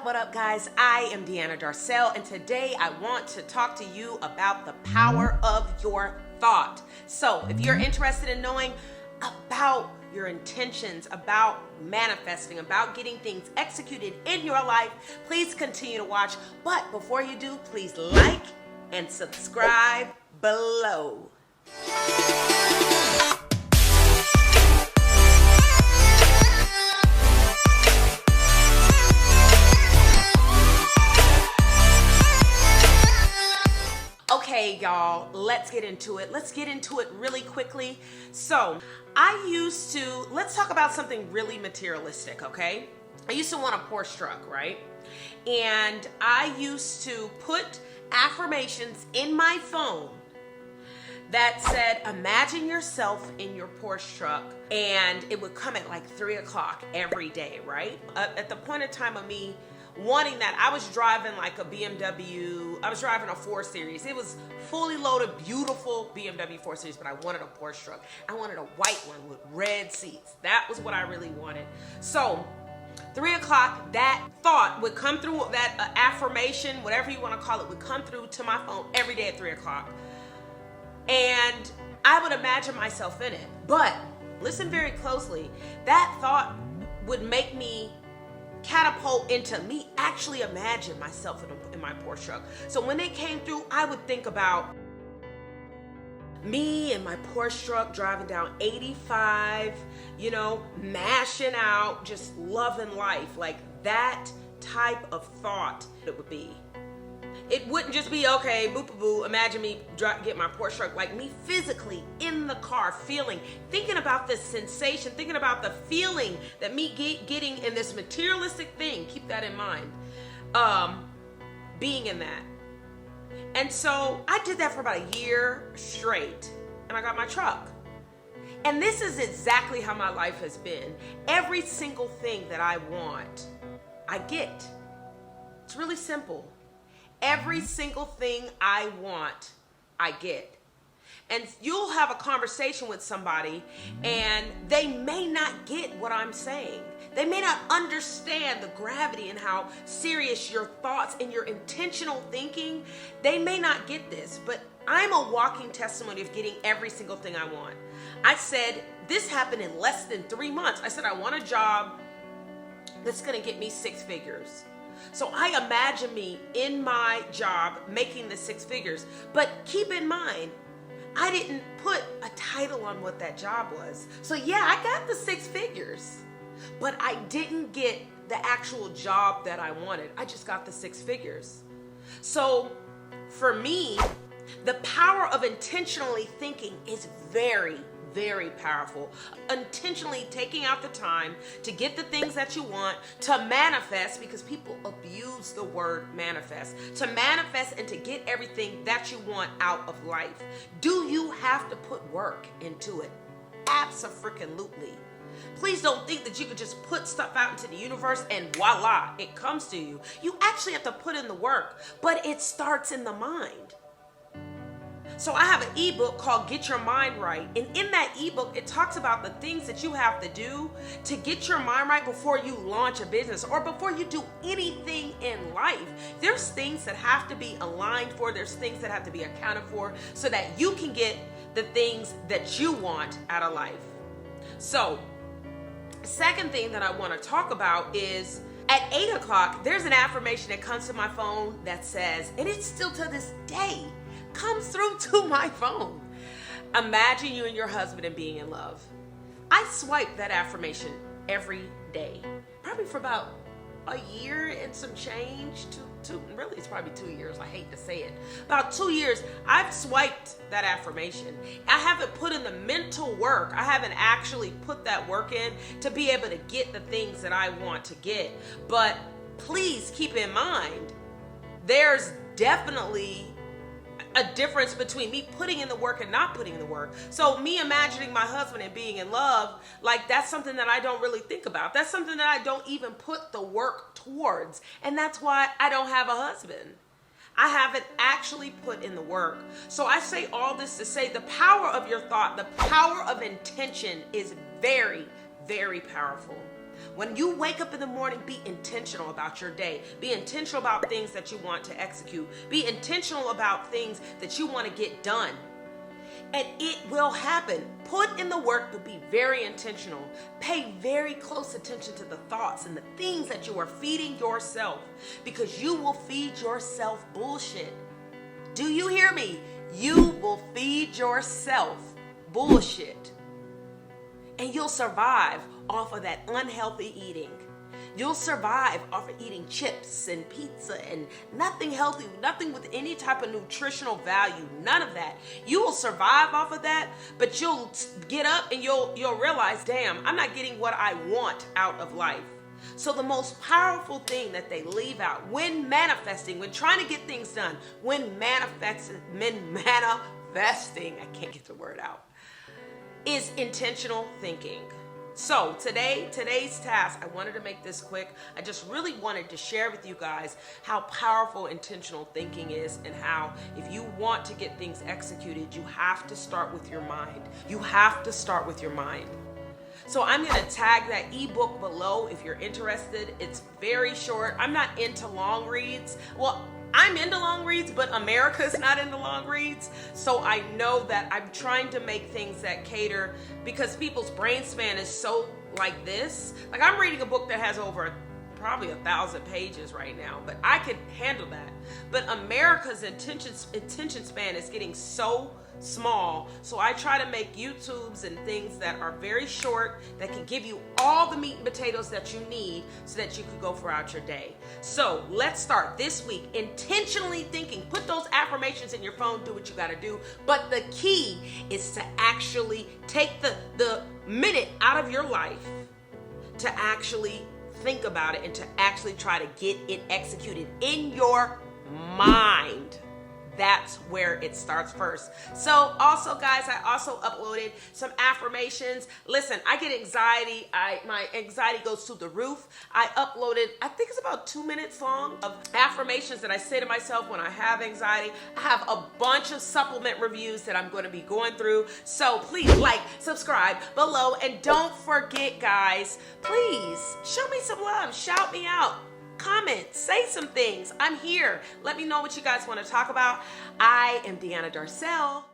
what up, guys? I am Deanna Darcell, and today I want to talk to you about the power of your thought. So if you're interested in knowing about your intentions, about manifesting, about getting things executed in your life, please continue to watch. But before you do, please like and subscribe below. Okay, y'all, let's get into it. Let's get into it really quickly. So let's talk about something really materialistic, okay? I used to want a Porsche truck, right? And I used to put affirmations in my phone that said, imagine yourself in your Porsche truck, and it would come at like 3 o'clock every day, right? At the point of time of me wanting that, I was driving like a BMW. I was driving a 4 Series. It was fully loaded, beautiful BMW 4 Series, but I wanted a Porsche truck. I wanted a white one with red seats. That was what I really wanted. So 3 o'clock, that thought would come through, that affirmation, whatever you want to call it, would come through to my phone every day at 3 o'clock. And I would imagine myself in it. But listen very closely. That thought would make me catapult into me actually imagine myself in my Porsche truck. So when they came through, I would think about me and my Porsche truck driving down 85, mashing out, just loving life. Like that type of thought it would be. It wouldn't just be, okay, boo-boo-boo, imagine me get my Porsche truck, like me physically in the car, thinking about this sensation, thinking about the feeling that me getting in this materialistic thing, keep that in mind, being in that. And so I did that for about a year straight, and I got my truck. And this is exactly how my life has been. Every single thing that I want, I get. It's really simple. Every single thing I want, I get. And you'll have a conversation with somebody and they may not get what I'm saying. They may not understand the gravity and how serious your thoughts and your intentional thinking, they may not get this, but I'm a walking testimony of getting every single thing I want. I said, this happened in less than 3 months. I said, I want a job that's gonna get me 6 figures. So I imagine me in my job making the 6 figures. But keep in mind, I didn't put a title on what that job was. So yeah, I got the 6 figures, but I didn't get the actual job that I wanted. I just got the 6 figures. So for me, the power of intentionally thinking is very, very powerful. Intentionally taking out the time to get the things that you want, to manifest, because people abuse the word manifest, to manifest and to get everything that you want out of life. Do you have to put work into it? Abso-freaking-lutely. Please don't think that you could just put stuff out into the universe and voila, it comes to you. You actually have to put in the work, but it starts in the mind. So I have an ebook called Get Your Mind Right. And in that ebook, it talks about the things that you have to do to get your mind right before you launch a business or before you do anything in life. There's things that have to be aligned for. There's things that have to be accounted for so that you can get the things that you want out of life. So second thing that I want to talk about is at 8 o'clock, there's an affirmation that comes to my phone that says, and it's still to this day, comes through to my phone. Imagine you and your husband and being in love. I swipe that affirmation every day, probably for about a year and some change. Really, it's probably 2 years. I hate to say it. About 2 years, I've swiped that affirmation. I haven't put in the mental work. I haven't actually put that work in to be able to get the things that I want to get. But please keep in mind, there's definitely a difference between me putting in the work and not putting in the work. So me imagining my husband and being in love, like that's something that I don't really think about. That's something that I don't even put the work towards. And that's why I don't have a husband. I haven't actually put in the work. So I say all this to say the power of your thought, the power of intention is very, very powerful. When you wake up in the morning, be intentional about your day. Be intentional about things that you want to execute. Be intentional about things that you want to get done. And it will happen. Put in the work, but be very intentional. Pay very close attention to the thoughts and the things that you are feeding yourself, because you will feed yourself bullshit. Do you hear me? You will feed yourself bullshit. And you'll survive off of that unhealthy eating. You'll survive off of eating chips and pizza and nothing healthy, nothing with any type of nutritional value, none of that. You will survive off of that, but you'll get up and you'll realize, damn, I'm not getting what I want out of life. So the most powerful thing that they leave out when manifesting, when trying to get things done, when manifesting, I can't get the word out, is intentional thinking. So today's task, I wanted to make this quick. I just really wanted to share with you guys how powerful intentional thinking is, and how if you want to get things executed, you have to start with your mind. You have to start with your mind. So I'm going to tag that ebook below if you're interested. It's very short. I'm not into long reads. Well, I'm into long reads, but America's not into long reads. So I know that I'm trying to make things that cater, because people's brain span is so like this. Like, I'm reading a book that has over probably 1,000 pages right now, but I could handle that. But America's attention span is getting so small. So I try to make YouTubes and things that are very short, that can give you all the meat and potatoes that you need so that you can go throughout your day. So let's start this week intentionally thinking. Put those affirmations in your phone, do what you got to do. But the key is to actually take the minute out of your life to actually think about it and to actually try to get it executed in your mind. That's where it starts first. So also, guys, I also uploaded some affirmations. Listen, I get anxiety. My anxiety goes through the roof. I uploaded, I think it's about 2 minutes long, of affirmations that I say to myself when I have anxiety. I have a bunch of supplement reviews that I'm going to be going through. So please like, subscribe below, and don't forget, guys, please show me some love. Shout me out. Comment, say some things. I'm here. Let me know what you guys want to talk about. I am Deanna Darcell.